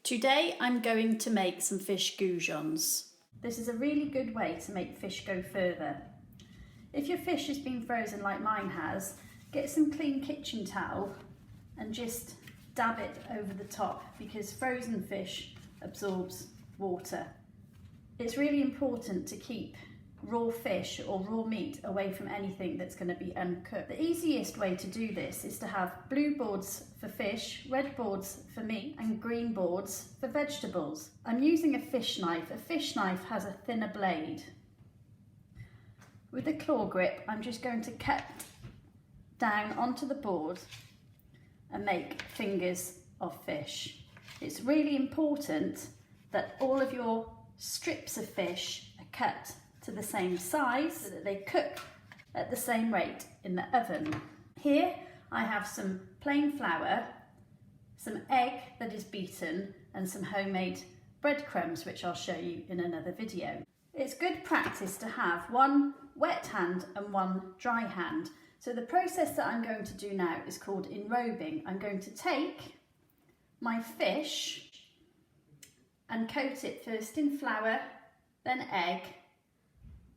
Today I'm going to make some fish goujons. This is a really good way to make fish go further. If your fish has been frozen like mine has, get some clean kitchen towel and just dab it over the top because frozen fish absorbs water. It's really important to keep raw fish or raw meat away from anything that's going to be uncooked. The easiest way to do this is to have blue boards for fish, red boards for meat and green boards for vegetables. I'm using a fish knife. A fish knife has a thinner blade. With a claw grip, I'm just going to cut down onto the board and make fingers of fish. It's really important that all of your strips of fish are cut to the same size so that they cook at the same rate in the oven. Here I have some plain flour, some egg that is beaten and some homemade breadcrumbs which I'll show you in another video. It's good practice to have one wet hand and one dry hand. So the process that I'm going to do now is called enrobing. I'm going to take my fish and coat it first in flour, then egg,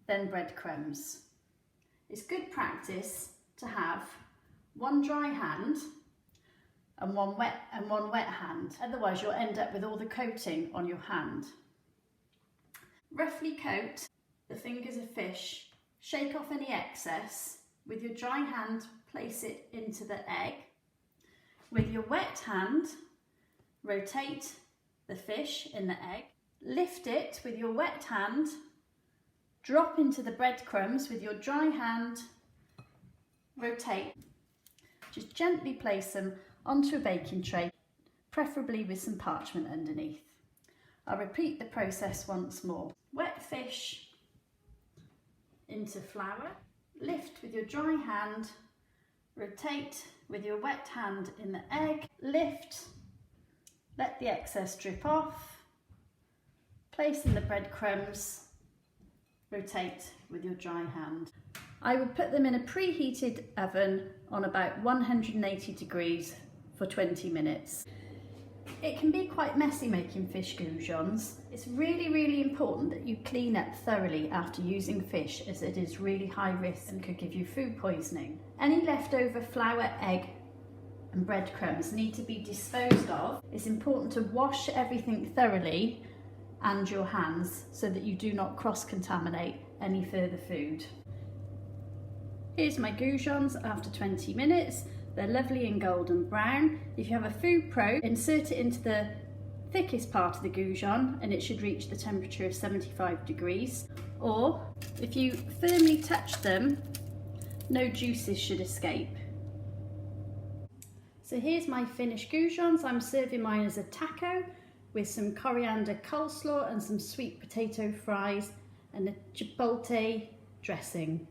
then breadcrumbs. It's good practice to have one dry hand and one wet hand, otherwise you'll end up with all the coating on your hand. Roughly coat the fingers of fish, shake off any excess. With your dry hand, place it into the egg. With your wet hand, rotate the fish in the egg. Lift it with your wet hand, drop into the breadcrumbs with your dry hand, rotate. Just gently place them onto a baking tray, preferably with some parchment underneath. I'll repeat the process once more. Wet fish into flour, lift with your dry hand, rotate with your wet hand in the egg, lift, let the excess drip off, place in the breadcrumbs, rotate with your dry hand. I would put them in a preheated oven on about 180 degrees for 20 minutes. It can be quite messy making fish goujons. It's really important that you clean up thoroughly after using fish, as it is really high risk and could give you food poisoning. Any leftover flour, egg and breadcrumbs need to be disposed of. It's important to wash everything thoroughly and your hands so that you do not cross-contaminate any further food. Here's my goujons after 20 minutes. They're lovely and golden brown. If you have a food pro, insert it into the thickest part of the goujon and it should reach the temperature of 75 degrees. Or if you firmly touch them, no juices should escape. So here's my finished goujons. I'm serving mine as a taco with some coriander coleslaw and some sweet potato fries and a chipotle dressing.